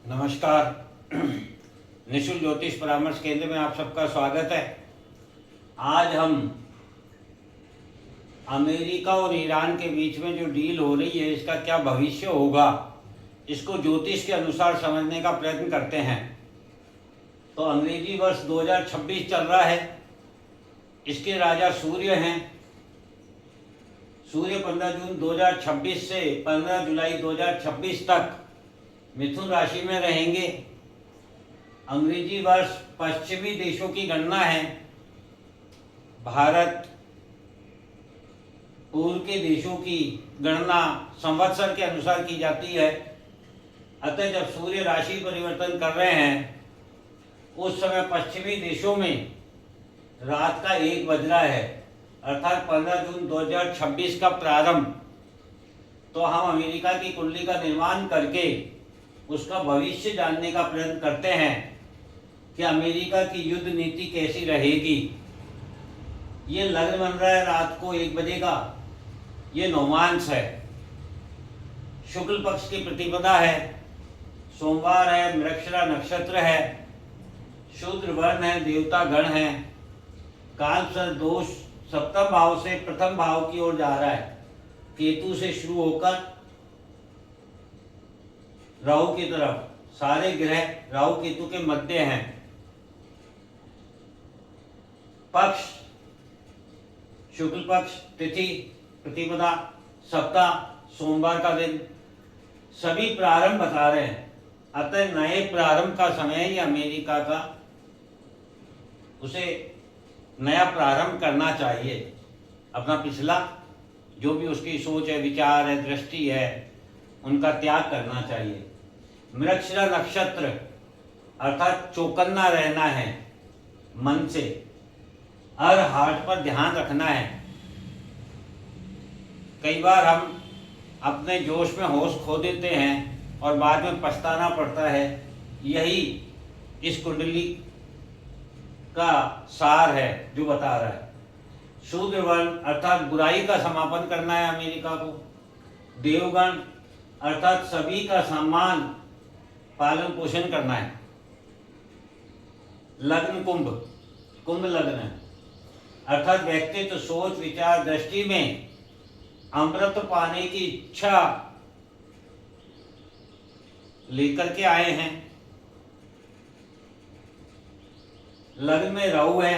नमस्कार। निशुल्क ज्योतिष परामर्श केंद्र में आप सबका स्वागत है। आज हम अमेरिका और ईरान के बीच में जो डील हो रही है इसका क्या भविष्य होगा, इसको ज्योतिष के अनुसार समझने का प्रयत्न करते हैं। तो अंग्रेजी वर्ष 2026 चल रहा है। इसके राजा सूर्य हैं। सूर्य 15 जून 2026 से 15 जुलाई 2026 तक मिथुन राशि में रहेंगे। अंग्रेजी वर्ष पश्चिमी देशों की गणना है। भारत पूर्व के देशों की गणना संवत्सर के अनुसार की जाती है। अतः जब सूर्य राशि परिवर्तन कर रहे हैं उस समय पश्चिमी देशों में रात का 1 बज रहा है, अर्थात 15 जून 2026 का प्रारंभ। तो हम अमेरिका की कुंडली का निर्माण करके उसका भविष्य जानने का प्रयत्न करते हैं कि अमेरिका की युद्ध नीति कैसी रहेगी। ये लग्न बन रहा है रात को 1 बजे का। ये नवमांश है। शुक्ल पक्ष की प्रतिपदा है। सोमवार है। मृगशिरा नक्षत्र है। शूद्र वर्ण है। देवता गण है। काल दोष सप्तम भाव से प्रथम भाव की ओर जा रहा है। केतु से शुरू होकर राहु की तरफ। सारे ग्रह राहु केतु के मध्य हैं। पक्ष शुक्ल पक्ष, तिथि प्रतिपदा, सप्ताह सोमवार का दिन, सभी प्रारंभ बता रहे हैं। अतः नए प्रारंभ का समय ही अमेरिका का, उसे नया प्रारंभ करना चाहिए। अपना पिछला जो भी उसकी सोच है, विचार है, दृष्टि है, उनका त्याग करना चाहिए। मृगशिरा नक्षत्र अर्थात चौकन्ना रहना है मन से, हर हार्ट पर ध्यान रखना है। कई बार हम अपने जोश में होश खो देते हैं और बाद में पछताना पड़ता है। यही इस कुंडली का सार है जो बता रहा है। शूद्र वर्ण अर्थात बुराई का समापन करना है अमेरिका को। देवगण अर्थात सभी का सम्मान पालन पोषण करना है। लग्न कुंभ लग्न है, अर्थात व्यक्तित्व सोच विचार दृष्टि में अमृत पाने की इच्छा लेकर के आए हैं। लग्न में राहु है,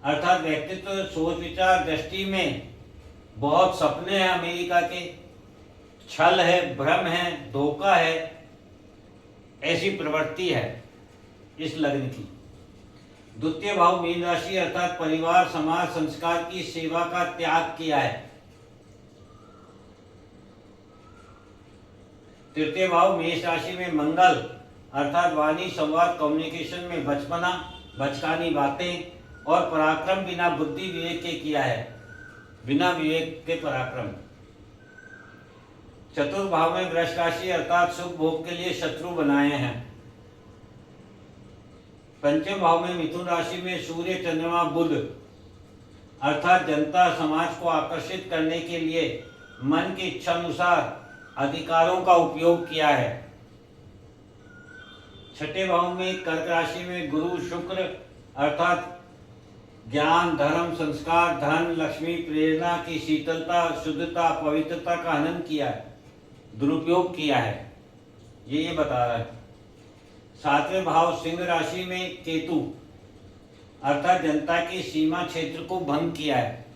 अर्थात व्यक्तित्व सोच विचार दृष्टि में बहुत सपने हैं अमेरिका के। छल है, भ्रम है, धोखा है, ऐसी प्रवृत्ति है इस लग्न की। द्वितीय भाव मीन राशि अर्थात परिवार समाज संस्कार की सेवा का त्याग किया है। तृतीय भाव मेष राशि में मंगल अर्थात वाणी संवाद कम्युनिकेशन में बचपना बचकानी बातें और पराक्रम बिना बुद्धि विवेक के किया है। बिना विवेक के पराक्रम। चतुर्थ भाव में वृष राशि अर्थात सुख भोग के लिए शत्रु बनाए हैं। पंचम भाव में मिथुन राशि में सूर्य चंद्रमा बुध अर्थात जनता समाज को आकर्षित करने के लिए मन की इच्छा अनुसार अधिकारों का उपयोग किया है। छठे भाव में कर्क राशि में गुरु शुक्र अर्थात ज्ञान धर्म संस्कार धन लक्ष्मी प्रेरणा की शीतलता शुद्धता पवित्रता का हनन किया है, दुरुपयोग किया है। ये बता रहा है। सातवें भाव सिंह राशि में केतु अर्थात जनता की सीमा क्षेत्र को भंग किया है।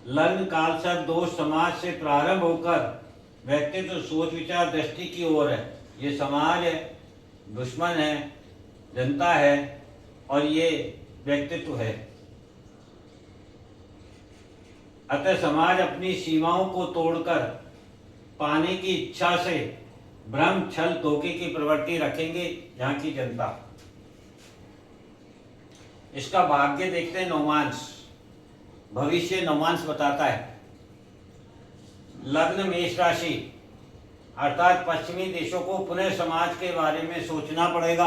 लग्न काल सर्प दोष समाज से प्रारंभ होकर व्यक्तित्व सोच विचार दृष्टि की ओर है। ये समाज है, दुश्मन है, जनता है और ये व्यक्तित्व है। अतः समाज अपनी सीमाओं को तोड़कर पाने की इच्छा से भ्रम छल धोखे की प्रवृत्ति रखेंगे यहाँ की जनता। इसका भाग्य देखते हैं। नवमांश भविष्य नवमांश बताता है। लग्न मेष राशि अर्थात पश्चिमी देशों को पुनः समाज के बारे में सोचना पड़ेगा,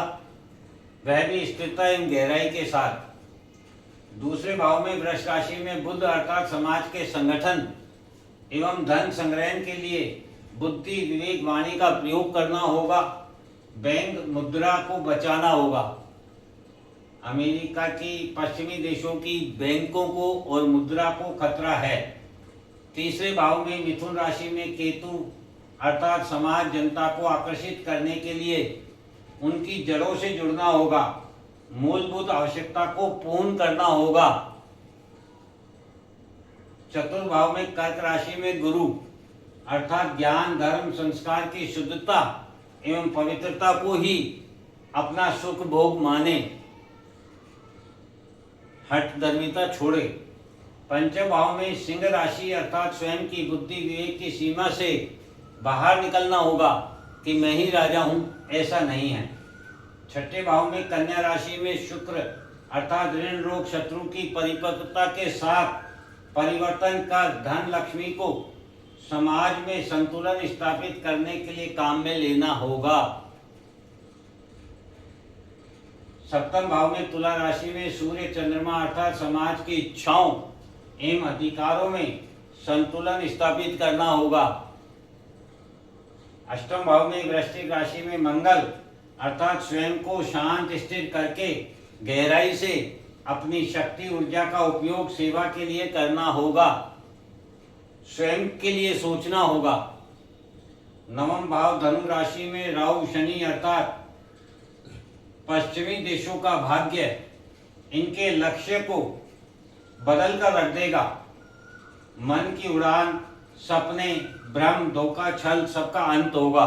वह भी स्थिरता एवं गहराई के साथ। दूसरे भाव में वृष राशि में बुध अर्थात समाज के संगठन एवं धन संग्रहण के लिए बुद्धि विवेक वाणी का प्रयोग करना होगा। बैंक मुद्रा को बचाना होगा। अमेरिका की पश्चिमी देशों की बैंकों को और मुद्रा को खतरा है। तीसरे भाव में मिथुन राशि में केतु अर्थात समाज जनता को आकर्षित करने के लिए उनकी जड़ों से जुड़ना होगा। मूलभूत आवश्यकता को पूर्ण करना होगा। चतुर्थ भाव में कर्क राशि में गुरु अर्थात ज्ञान धर्म संस्कार की शुद्धता एवं पवित्रता को ही अपना सुख भोग माने, हठधर्मिता छोड़े। पंचम भाव में सिंह राशि अर्थात स्वयं की बुद्धि विवेक की सीमा से बाहर निकलना होगा कि मैं ही राजा हूं, ऐसा नहीं है। छठे भाव में कन्या राशि में शुक्र अर्थात ऋण रोग शत्रु की परिपक्वता के साथ परिवर्तन कर धन लक्ष्मी को समाज में संतुलन स्थापित करने के लिए काम में लेना होगा। सप्तम भाव में तुला राशि में सूर्य चंद्रमा अर्थात समाज की इच्छाओं एवं अधिकारों में संतुलन स्थापित करना होगा। अष्टम भाव में वृश्चिक राशि में मंगल अर्थात स्वयं को शांत स्थिर करके गहराई से अपनी शक्ति ऊर्जा का उपयोग सेवा के लिए करना होगा। स्वयं के लिए सोचना होगा। नवम भाव धनु राशि में राहु शनि अर्थात पश्चिमी देशों का भाग्य इनके लक्ष्य को बदल कर रख देगा। मन की उड़ान सपने भ्रम धोखा छल सबका अंत होगा।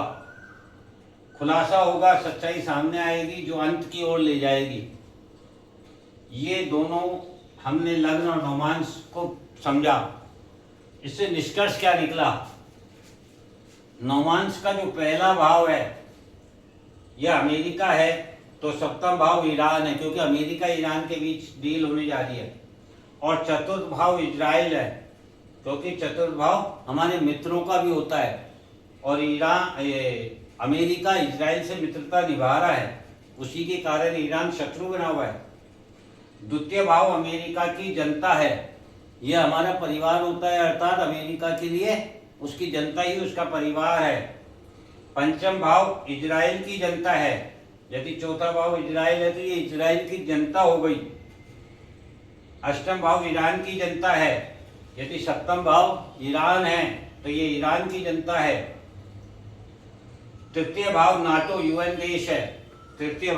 खुलासा होगा, सच्चाई सामने आएगी जो अंत की ओर ले जाएगी। ये दोनों हमने लग्न और नवमांश को समझा। इससे निष्कर्ष क्या निकला? नवमांश का जो पहला भाव है यह अमेरिका है, तो सप्तम भाव ईरान है क्योंकि अमेरिका ईरान के बीच डील होने जा रही है। और चतुर्थ भाव इजराइल है क्योंकि चतुर्थ भाव हमारे मित्रों का भी होता है और अमेरिका इजराइल से मित्रता निभा रहा है, उसी के कारण ईरान शत्रु बना हुआ है। द्वितीय भाव अमेरिका की जनता है, यह हमारा परिवार होता है अर्थात अमेरिका के लिए उसकी जनता ही उसका परिवार है। पंचम भाव इजराइल की जनता है, यदि चौथा भाव इजराइल है तो ये इजराइल की जनता हो गई। अष्टम भाव ईरान की जनता है, यदि सप्तम भाव ईरान है तो ये ईरान की जनता है। तृतीय भाव नाटो यूएन देश है। तृतीय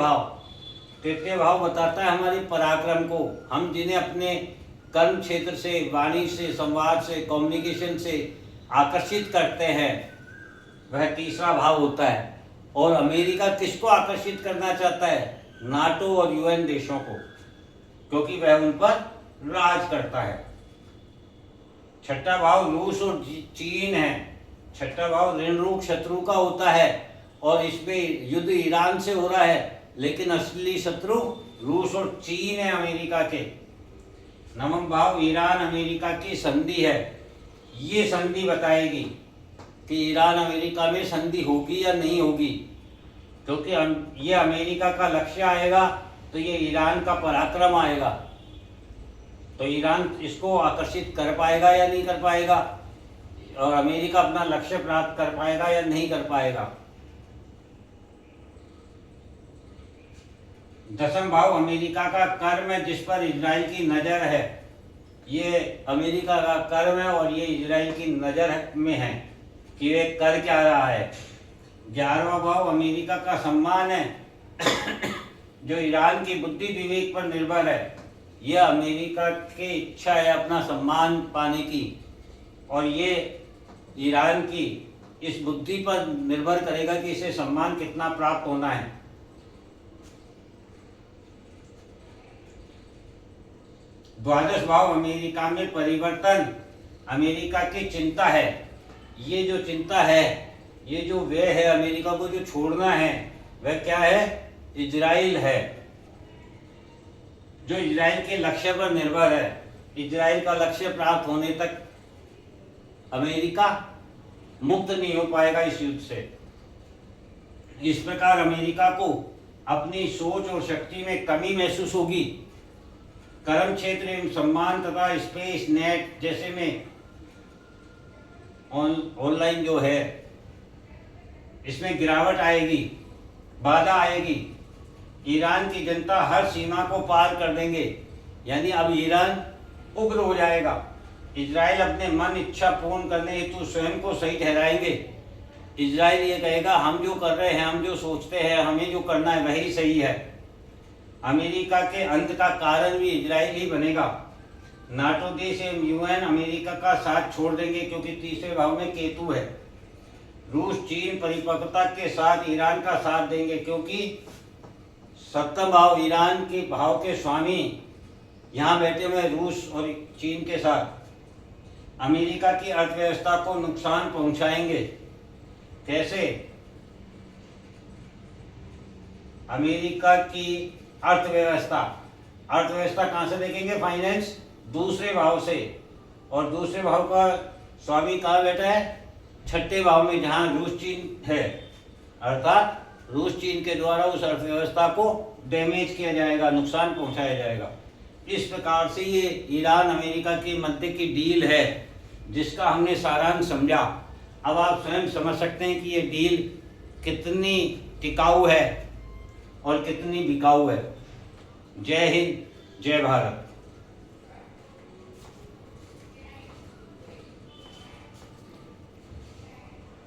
भाव बताता है हमारे पराक्रम को, हम जिन्हें अपने कर्म क्षेत्र से वाणी से संवाद से कम्युनिकेशन से आकर्षित करते हैं वह तीसरा भाव होता है। और अमेरिका किसको आकर्षित करना चाहता है? नाटो और यूएन देशों को, क्योंकि वह उन पर राज करता है। छठा भाव रूस और चीन है। छठा भाव ऋण रोग शत्रु का होता है और इसमें युद्ध ईरान से हो रहा है, लेकिन असली शत्रु रूस और चीन है अमेरिका के। नवम भाव ईरान अमेरिका की संधि है, ये संधि बताएगी कि ईरान अमेरिका में संधि होगी या नहीं होगी, क्योंकि ये अमेरिका का लक्ष्य आएगा तो ये ईरान का पराक्रम आएगा। तो ईरान इसको आकर्षित कर पाएगा या नहीं कर पाएगा, और अमेरिका अपना लक्ष्य प्राप्त कर पाएगा या नहीं कर पाएगा। दसम भाव अमेरिका का कर्म है जिस पर इजराइल की नजर है, ये अमेरिका का कर्म है और ये इजराइल की नजर में है कि वे कर क्या रहा है। 11वां भाव अमेरिका का सम्मान है जो ईरान की बुद्धि विवेक पर निर्भर है। यह अमेरिका की इच्छा है अपना सम्मान पाने की, और ये ईरान की इस बुद्धि पर निर्भर करेगा कि इसे सम्मान कितना प्राप्त होना है। द्वादश भाव अमेरिका में परिवर्तन अमेरिका की चिंता है। ये जो चिंता है, ये जो व्यय है अमेरिका को जो छोड़ना है वह क्या है? इजराइल है, जो इजराइल के लक्ष्य पर निर्भर है। इजराइल का लक्ष्य प्राप्त होने तक अमेरिका मुक्त नहीं हो पाएगा इस युद्ध से। इस प्रकार अमेरिका को अपनी सोच और शक्ति में कमी महसूस होगी। कर्म क्षेत्र एवं सम्मान तथा स्पेस नेट जैसे में ऑनलाइन जो है इसमें गिरावट आएगी, बाधा आएगी। ईरान की जनता हर सीमा को पार कर देंगे, यानी अब ईरान उग्र हो जाएगा। इजराइल अपने मन इच्छा पूर्ण करने हेतु स्वयं को सही ठहराएंगे। इजराइल ये कहेगा हम जो कर रहे हैं, हम जो सोचते हैं, हमें जो करना है वही सही है। अमेरिका के अंत का कारण भी इजराइल ही बनेगा। नाटो देश एवं यूएन अमेरिका का साथ छोड़ देंगे क्योंकि तीसरे भाव में केतु है। रूस चीन परिपक्वता के साथ ईरान का साथ देंगे क्योंकि सप्तम भाव ईरान के भाव के स्वामी यहाँ बैठे हुए रूस और चीन के साथ अमेरिका की अर्थव्यवस्था को नुकसान पहुंचाएंगे। कैसे? अमेरिका की अर्थव्यवस्था कहाँ से देखेंगे? फाइनेंस दूसरे भाव से, और दूसरे भाव का स्वामी कहाँ बैठा है? छठे भाव में, जहाँ रूस चीन है। अर्थात रूस चीन के द्वारा उस अर्थव्यवस्था को डैमेज किया जाएगा, नुकसान पहुंचाया जाएगा। इस प्रकार से ये ईरान अमेरिका के मध्य की डील है जिसका हमने सारांश समझा। अब आप स्वयं समझ सकते हैं कि ये डील कितनी टिकाऊ है और कितनी बिकाऊ है। जय हिंद, जय भारत।